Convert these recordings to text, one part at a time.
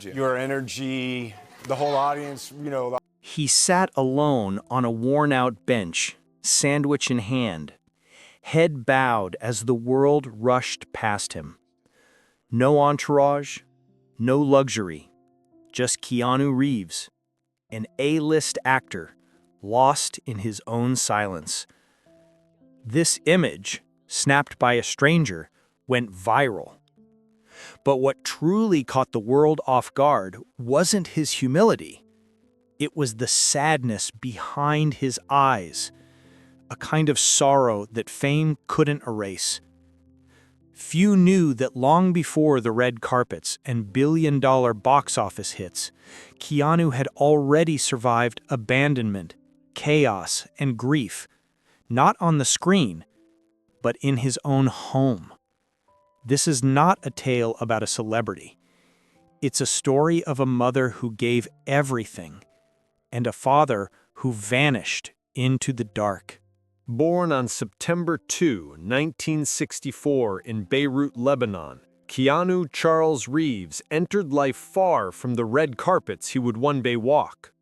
Your energy, the whole audience, He sat alone on a worn-out bench, sandwich in hand, head bowed as the world rushed past him. No entourage, no luxury, just Keanu Reeves, an A-list actor, lost in his own silence. This image, snapped by a stranger, went viral. But what truly caught the world off guard wasn't his humility. It was the sadness behind his eyes, a kind of sorrow that fame couldn't erase. Few knew that long before the red carpets and billion-dollar box office hits, Keanu had already survived abandonment, chaos, and grief, not on the screen, but in his own home. This is not a tale about a celebrity. It's a story of a mother who gave everything, and a father who vanished into the dark. Born on September 2, 1964 in Beirut, Lebanon, Keanu Charles Reeves entered life far from the red carpets he would one day walk.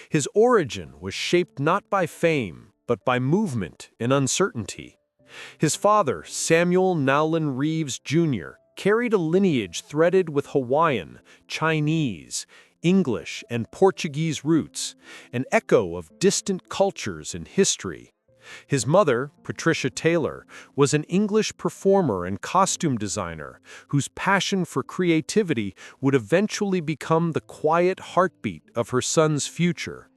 His origin was shaped not by fame, but by movement and uncertainty. His father, Samuel Nowlin Reeves Jr., carried a lineage threaded with Hawaiian, Chinese, English, and Portuguese roots, an echo of distant cultures and history. His mother, Patricia Taylor, was an English performer and costume designer whose passion for creativity would eventually become the quiet heartbeat of her son's future.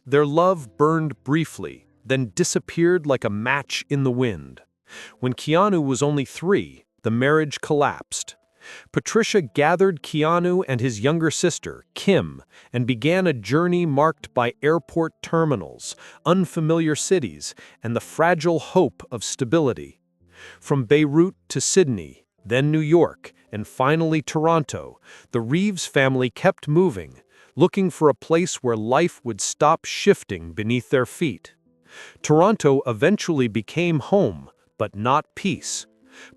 Their love burned briefly, then disappeared like a match in the wind. When Keanu was only 3, the marriage collapsed. Patricia gathered Keanu and his younger sister, Kim, and began a journey marked by airport terminals, unfamiliar cities, and the fragile hope of stability. From Beirut to Sydney, then New York, and finally Toronto, the Reeves family kept moving, looking for a place where life would stop shifting beneath their feet. Toronto eventually became home, but not peace.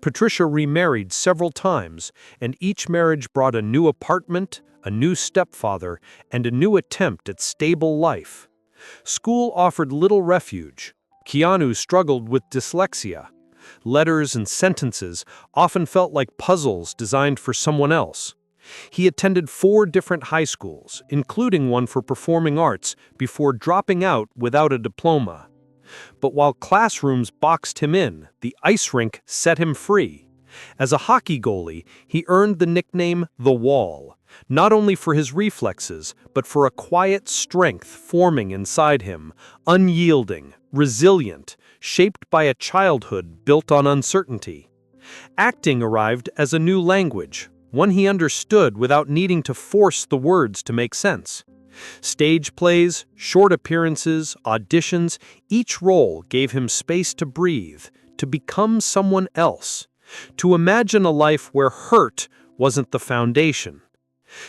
Patricia remarried several times, and each marriage brought a new apartment, a new stepfather, and a new attempt at stable life. School offered little refuge. Keanu struggled with dyslexia. Letters and sentences often felt like puzzles designed for someone else. He attended 4 different high schools, including one for performing arts, before dropping out without a diploma. But while classrooms boxed him in, the ice rink set him free. As a hockey goalie, he earned the nickname The Wall, not only for his reflexes, but for a quiet strength forming inside him, unyielding, resilient, shaped by a childhood built on uncertainty. Acting arrived as a new language, one he understood without needing to force the words to make sense. Stage plays, short appearances, auditions, each role gave him space to breathe, to become someone else, to imagine a life where hurt wasn't the foundation.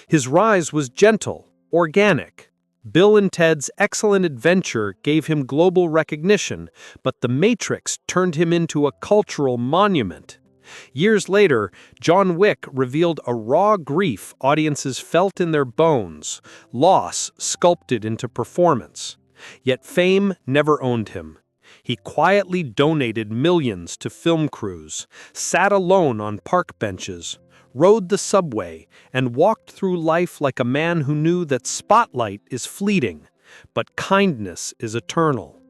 His rise was gentle, organic. Bill and Ted's Excellent Adventure gave him global recognition, but The Matrix turned him into a cultural monument. Years later, John Wick revealed a raw grief audiences felt in their bones, loss sculpted into performance. Yet fame never owned him. He quietly donated millions to film crews, sat alone on park benches, rode the subway, and walked through life like a man who knew that spotlight is fleeting, but kindness is eternal.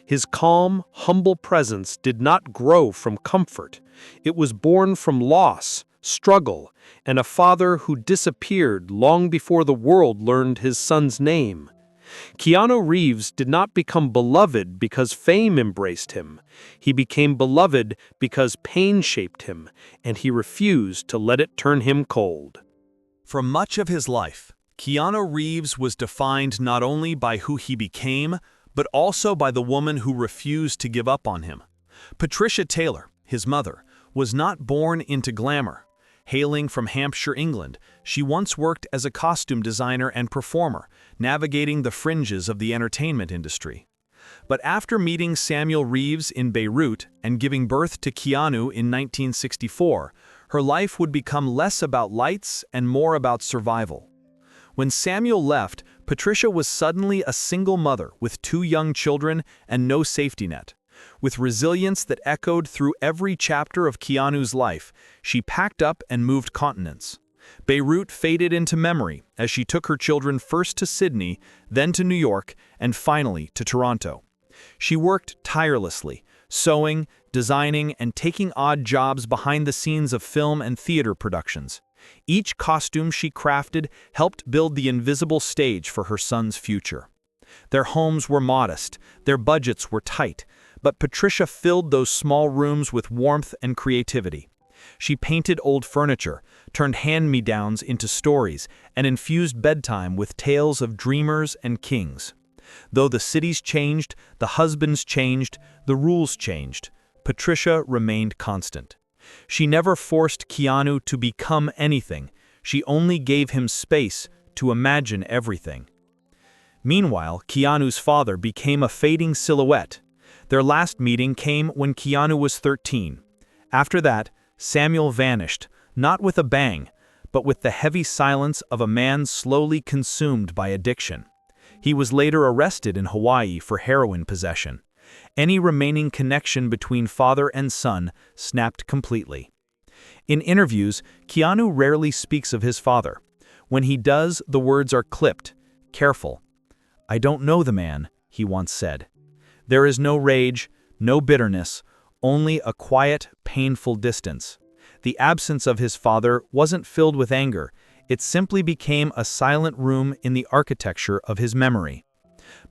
His calm, humble presence did not grow from comfort. It was born from loss, struggle, and a father who disappeared long before the world learned his son's name. Keanu Reeves did not become beloved because fame embraced him. He became beloved because pain shaped him, and he refused to let it turn him cold. For much of his life, Keanu Reeves was defined not only by who he became, but also by the woman who refused to give up on him. Patricia Taylor, his mother, was not born into glamour. Hailing from Hampshire, England, she once worked as a costume designer and performer, navigating the fringes of the entertainment industry. But after meeting Samuel Reeves in Beirut and giving birth to Keanu in 1964, Her life would become less about lights and more about survival. When Samuel left, Patricia was suddenly a single mother with 2 young children and no safety net. With resilience that echoed through every chapter of Keanu's life, she packed up and moved continents. Beirut faded into memory as she took her children first to Sydney, then to New York, and finally to Toronto. She worked tirelessly, sewing, designing, and taking odd jobs behind the scenes of film and theater productions. Each costume she crafted helped build the invisible stage for her son's future. Their homes were modest, their budgets were tight, but Patricia filled those small rooms with warmth and creativity. She painted old furniture, turned hand-me-downs into stories, and infused bedtime with tales of dreamers and kings. Though the cities changed, the husbands changed, the rules changed, Patricia remained constant. She never forced Keanu to become anything. She only gave him space to imagine everything. Meanwhile, Keanu's father became a fading silhouette. Their last meeting came when Keanu was 13. After that, Samuel vanished, not with a bang, but with the heavy silence of a man slowly consumed by addiction. He was later arrested in Hawaii for heroin possession. Any remaining connection between father and son snapped completely. In interviews, Keanu rarely speaks of his father. When he does, the words are clipped. Careful. "I don't know the man," he once said. There is no rage, no bitterness, only a quiet, painful distance. The absence of his father wasn't filled with anger. It simply became a silent room in the architecture of his memory.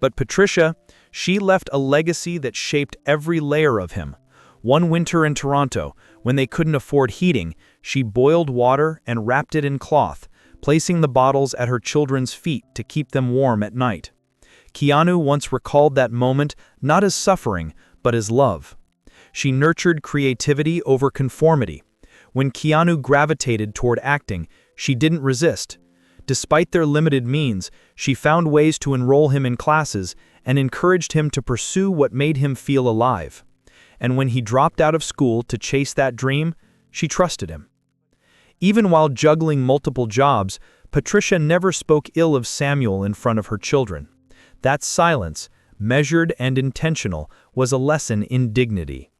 But Patricia, she left a legacy that shaped every layer of him. One winter in Toronto, when they couldn't afford heating, she boiled water and wrapped it in cloth, placing the bottles at her children's feet to keep them warm at night. Keanu once recalled that moment not as suffering, but as love. She nurtured creativity over conformity. When Keanu gravitated toward acting, she didn't resist. Despite their limited means, she found ways to enroll him in classes and encouraged him to pursue what made him feel alive. And when he dropped out of school to chase that dream, she trusted him. Even while juggling multiple jobs, Patricia never spoke ill of Samuel in front of her children. That silence, measured and intentional, was a lesson in dignity.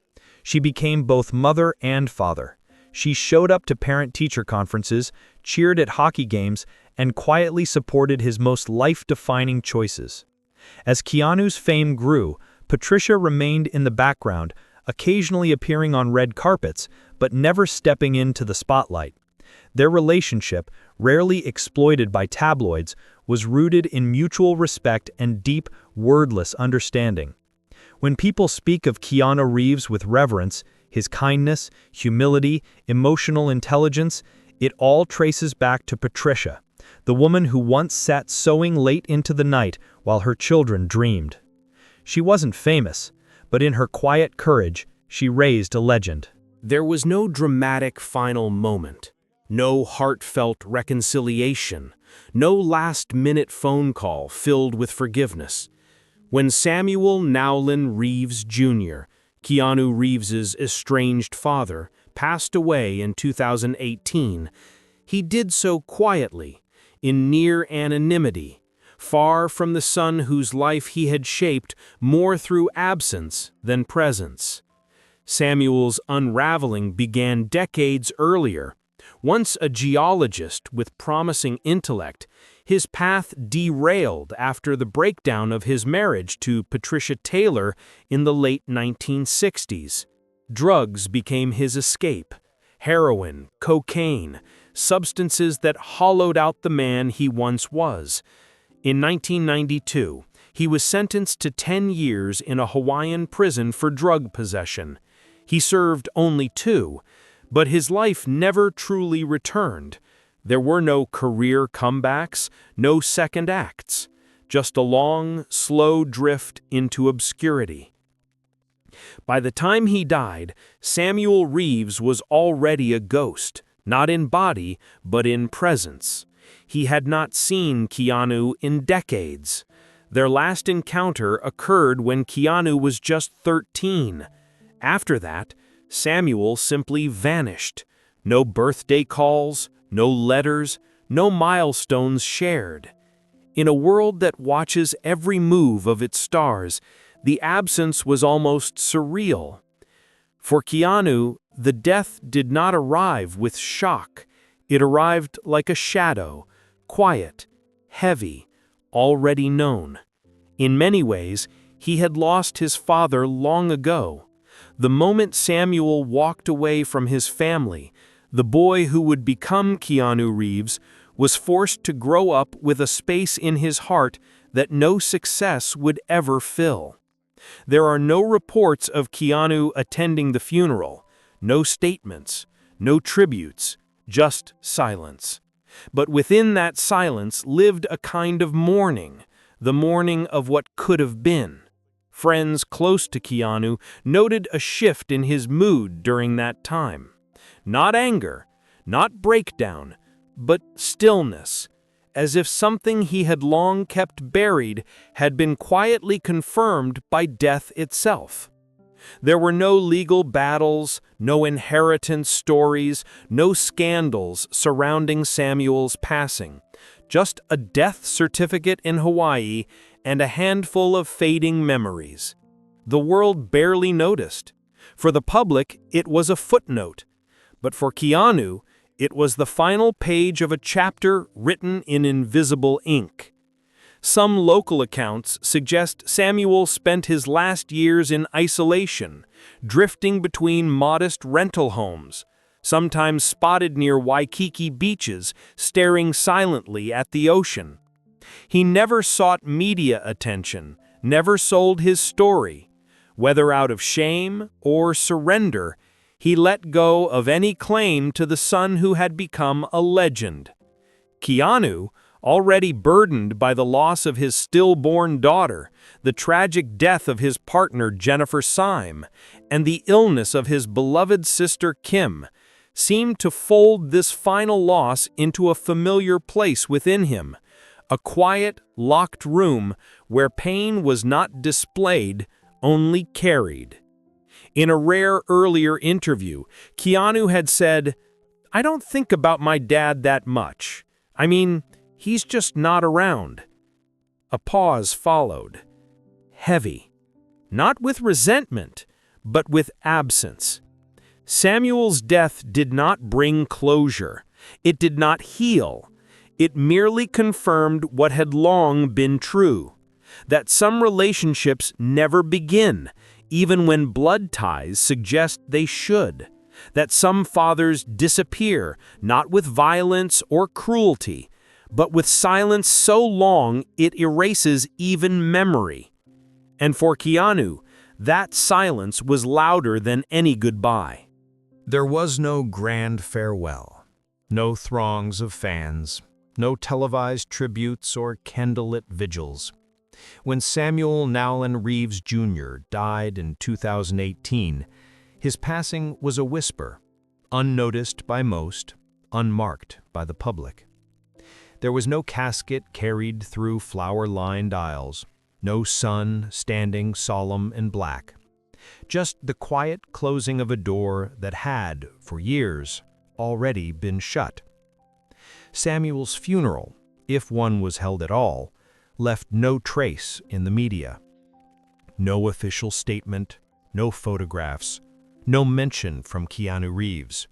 She became both mother and father. She showed up to parent-teacher conferences, cheered at hockey games, and quietly supported his most life-defining choices. As Keanu's fame grew, Patricia remained in the background, occasionally appearing on red carpets, but never stepping into the spotlight. Their relationship, rarely exploited by tabloids, was rooted in mutual respect and deep, wordless understanding. When people speak of Keanu Reeves with reverence, his kindness, humility, emotional intelligence, it all traces back to Patricia, the woman who once sat sewing late into the night while her children dreamed. She wasn't famous, but in her quiet courage, she raised a legend. There was no dramatic final moment, no heartfelt reconciliation, no last-minute phone call filled with forgiveness. When Samuel Nowlin Reeves Jr., Keanu Reeves's estranged father, passed away in 2018, he did so quietly, in near anonymity, far from the son whose life he had shaped more through absence than presence. Samuel's unraveling began decades earlier. Once a geologist with promising intellect, his path derailed after the breakdown of his marriage to Patricia Taylor in the late 1960s. Drugs became his escape. Heroin, cocaine, substances that hollowed out the man he once was. In 1992, he was sentenced to 10 years in a Hawaiian prison for drug possession. He served only 2, but his life never truly returned. There were no career comebacks, no second acts, just a long, slow drift into obscurity. By the time he died, Samuel Reeves was already a ghost, not in body, but in presence. He had not seen Keanu in decades. Their last encounter occurred when Keanu was just 13. After that, Samuel simply vanished. No birthday calls, no letters, no milestones shared. In a world that watches every move of its stars, the absence was almost surreal. For Keanu, the death did not arrive with shock. It arrived like a shadow, quiet, heavy, already known. In many ways, he had lost his father long ago. The moment Samuel walked away from his family, the boy who would become Keanu Reeves was forced to grow up with a space in his heart that no success would ever fill. There are no reports of Keanu attending the funeral, no statements, no tributes, just silence. But within that silence lived a kind of mourning, the mourning of what could have been. Friends close to Keanu noted a shift in his mood during that time. Not anger, not breakdown, but stillness, as if something he had long kept buried had been quietly confirmed by death itself. There were no legal battles, no inheritance stories, no scandals surrounding Samuel's passing, just a death certificate in Hawaii and a handful of fading memories. The world barely noticed. For the public, it was a footnote. But for Keanu, it was the final page of a chapter written in invisible ink. Some local accounts suggest Samuel spent his last years in isolation, drifting between modest rental homes, sometimes spotted near Waikiki beaches, staring silently at the ocean. He never sought media attention, never sold his story. Whether out of shame or surrender, he let go of any claim to the son who had become a legend. Keanu, already burdened by the loss of his stillborn daughter, the tragic death of his partner Jennifer Syme, and the illness of his beloved sister Kim, seemed to fold this final loss into a familiar place within him, a quiet, locked room where pain was not displayed, only carried. In a rare earlier interview, Keanu had said, "I don't think about my dad that much. I mean, he's just not around." A pause followed. Heavy. Not with resentment, but with absence. Samuel's death did not bring closure. It did not heal. It merely confirmed what had long been true. That some relationships never begin, even when blood ties suggest they should. That some fathers disappear, not with violence or cruelty, but with silence so long it erases even memory. And for Keanu, that silence was louder than any goodbye. There was no grand farewell, no throngs of fans, no televised tributes or candlelit vigils. When Samuel Nowlin Reeves Jr. died in 2018, his passing was a whisper, unnoticed by most, unmarked by the public. There was no casket carried through flower-lined aisles, no son standing solemn and black. Just the quiet closing of a door that had, for years, already been shut. Samuel's funeral, if one was held at all, left no trace in the media. No official statement, no photographs, no mention from Keanu Reeves.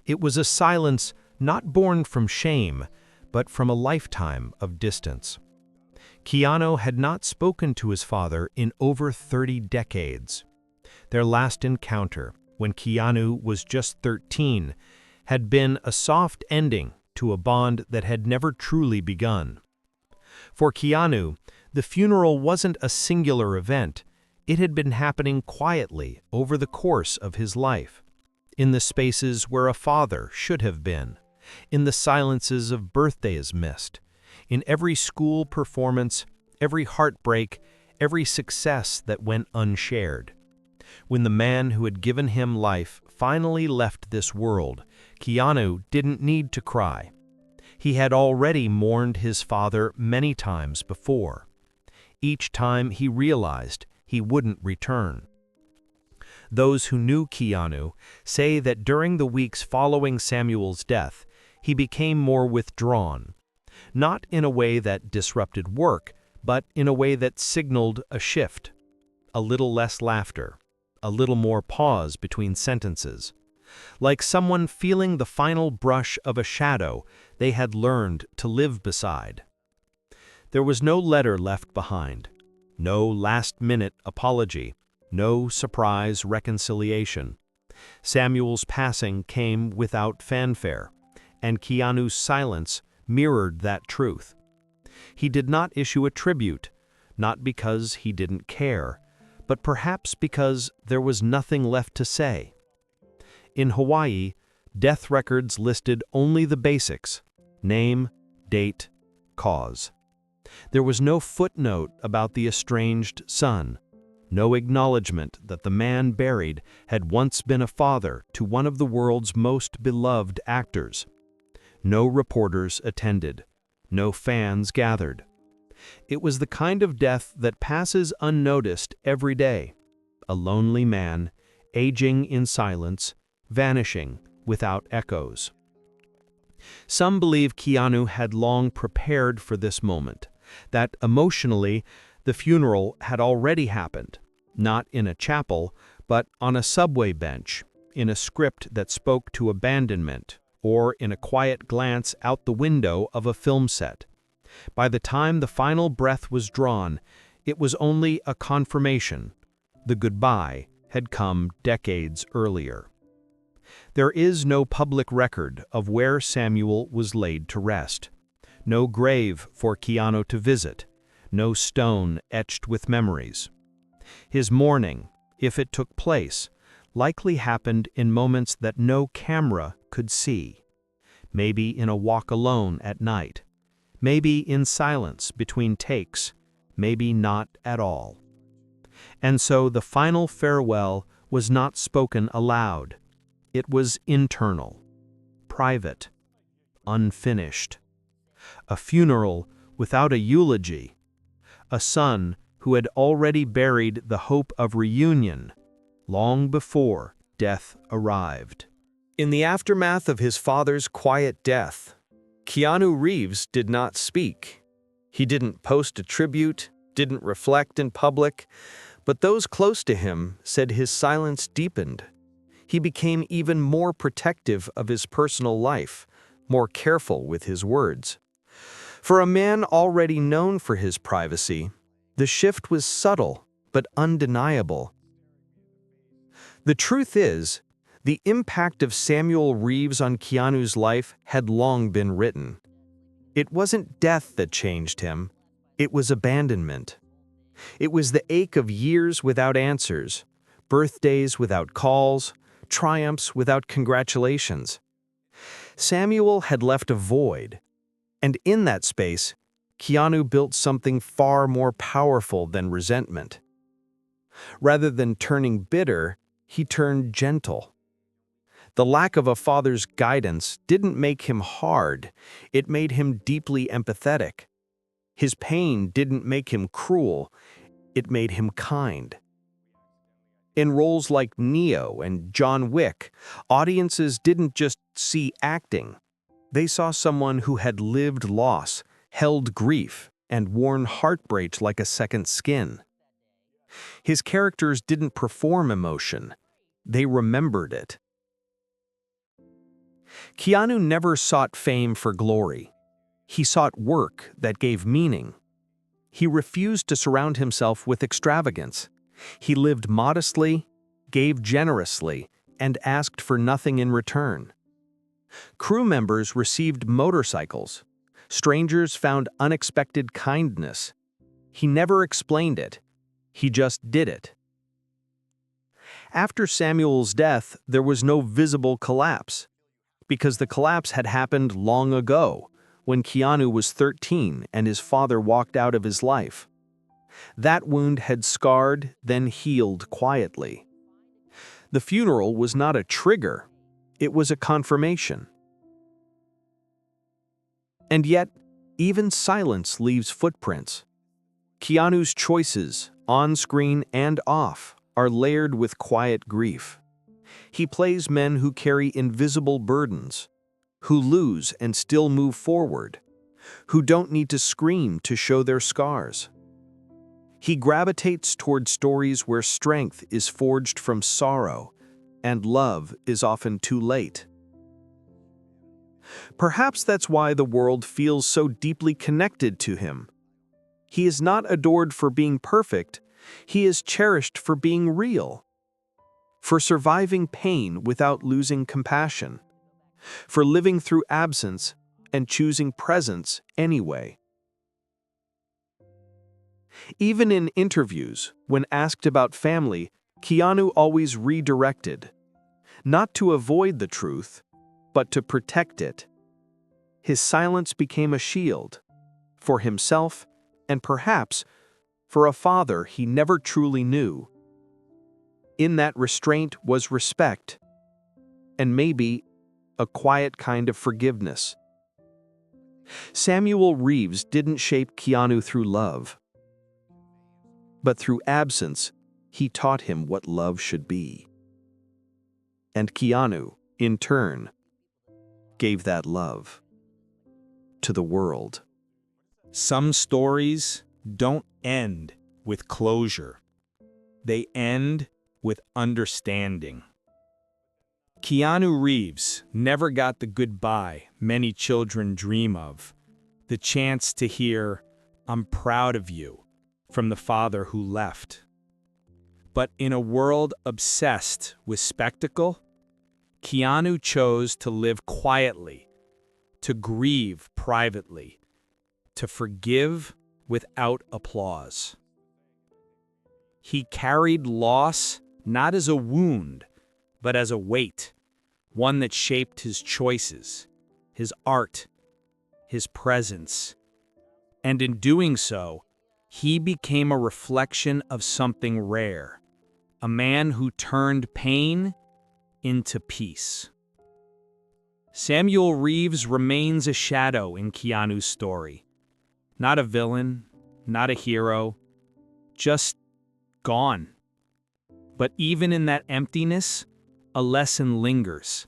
It was a silence not born from shame, but from a lifetime of distance. Keanu had not spoken to his father in over 30 decades. Their last encounter, when Keanu was just 13, had been a soft ending to a bond that had never truly begun. For Keanu, the funeral wasn't a singular event. It had been happening quietly over the course of his life, in the spaces where a father should have been, in the silences of birthdays missed, in every school performance, every heartbreak, every success that went unshared. When the man who had given him life finally left this world, Keanu didn't need to cry. He had already mourned his father many times before. Each time he realized he wouldn't return. Those who knew Keanu say that during the weeks following Samuel's death, he became more withdrawn, not in a way that disrupted work, but in a way that signaled a shift. A little less laughter, a little more pause between sentences, like someone feeling the final brush of a shadow they had learned to live beside. There was no letter left behind, no last-minute apology, no surprise reconciliation. Samuel's passing came without fanfare, and Keanu's silence mirrored that truth. He did not issue a tribute, not because he didn't care, but perhaps because there was nothing left to say. In Hawaii, death records listed only the basics: name, date, cause. There was no footnote about the estranged son, no acknowledgement that the man buried had once been a father to one of the world's most beloved actors. No reporters attended, no fans gathered. It was the kind of death that passes unnoticed every day. A lonely man, aging in silence, vanishing without echoes. Some believe Keanu had long prepared for this moment, that emotionally the funeral had already happened, not in a chapel, but on a subway bench, in a script that spoke to abandonment, or in a quiet glance out the window of a film set. By the time the final breath was drawn, it was only a confirmation. The goodbye had come decades earlier. There is no public record of where Samuel was laid to rest. No grave for Keanu to visit, no stone etched with memories. His mourning, if it took place, likely happened in moments that no camera could see. Maybe in a walk alone at night. Maybe in silence between takes, maybe not at all. And so the final farewell was not spoken aloud. It was internal, private, unfinished. A funeral without a eulogy. A son who had already buried the hope of reunion long before death arrived. In the aftermath of his father's quiet death, Keanu Reeves did not speak. He didn't post a tribute, didn't reflect in public, but those close to him said his silence deepened. He became even more protective of his personal life, more careful with his words. For a man already known for his privacy, the shift was subtle but undeniable. The truth is, the impact of Samuel Reeves on Keanu's life had long been written. It wasn't death that changed him, it was abandonment. It was the ache of years without answers, birthdays without calls, triumphs without congratulations. Samuel had left a void, and in that space, Keanu built something far more powerful than resentment. Rather than turning bitter, he turned gentle. The lack of a father's guidance didn't make him hard, it made him deeply empathetic. His pain didn't make him cruel, it made him kind. In roles like Neo and John Wick, audiences didn't just see acting. They saw someone who had lived loss, held grief, and worn heartbreak like a second skin. His characters didn't perform emotion, they remembered it. Keanu never sought fame for glory. He sought work that gave meaning. He refused to surround himself with extravagance. He lived modestly, gave generously, and asked for nothing in return. Crew members received motorcycles. Strangers found unexpected kindness. He never explained it. He just did it. After Samuel's death, there was no visible collapse, because the collapse had happened long ago, when Keanu was 13 and his father walked out of his life. That wound had scarred, then healed quietly. The funeral was not a trigger, it was a confirmation. And yet, even silence leaves footprints. Keanu's choices, on screen and off, are layered with quiet grief. He plays men who carry invisible burdens, who lose and still move forward, who don't need to scream to show their scars. He gravitates toward stories where strength is forged from sorrow and love is often too late. Perhaps that's why the world feels so deeply connected to him. He is not adored for being perfect, he is cherished for being real, for surviving pain without losing compassion, for living through absence and choosing presence anyway. Even in interviews, when asked about family, Keanu always redirected, not to avoid the truth, but to protect it. His silence became a shield, for himself and perhaps for a father he never truly knew. In that restraint was respect, and maybe a quiet kind of forgiveness. Samuel Reeves didn't shape Keanu through love, but through absence, he taught him what love should be. And Keanu, in turn, gave that love to the world. Some stories don't end with closure. They end with understanding. Keanu Reeves never got the goodbye many children dream of, the chance to hear, "I'm proud of you," from the father who left. But in a world obsessed with spectacle, Keanu chose to live quietly, to grieve privately, to forgive without applause. He carried loss not as a wound, but as a weight, one that shaped his choices, his art, his presence. And in doing so, he became a reflection of something rare, a man who turned pain into peace. Samuel Reeves remains a shadow in Keanu's story. Not a villain, not a hero, just gone. But even in that emptiness, a lesson lingers.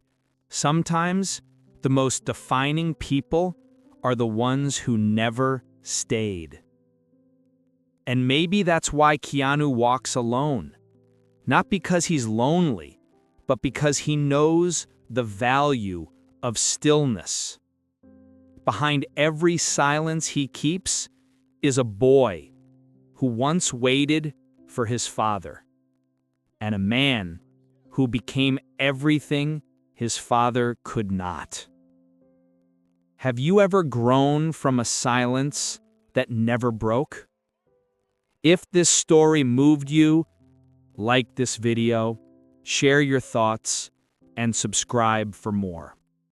Sometimes, the most defining people are the ones who never stayed. And maybe that's why Keanu walks alone. Not because he's lonely, but because he knows the value of stillness. Behind every silence he keeps is a boy who once waited for his father, and a man who became everything his father could not. Have you ever grown from a silence that never broke? If this story moved you, like this video, share your thoughts, and subscribe for more.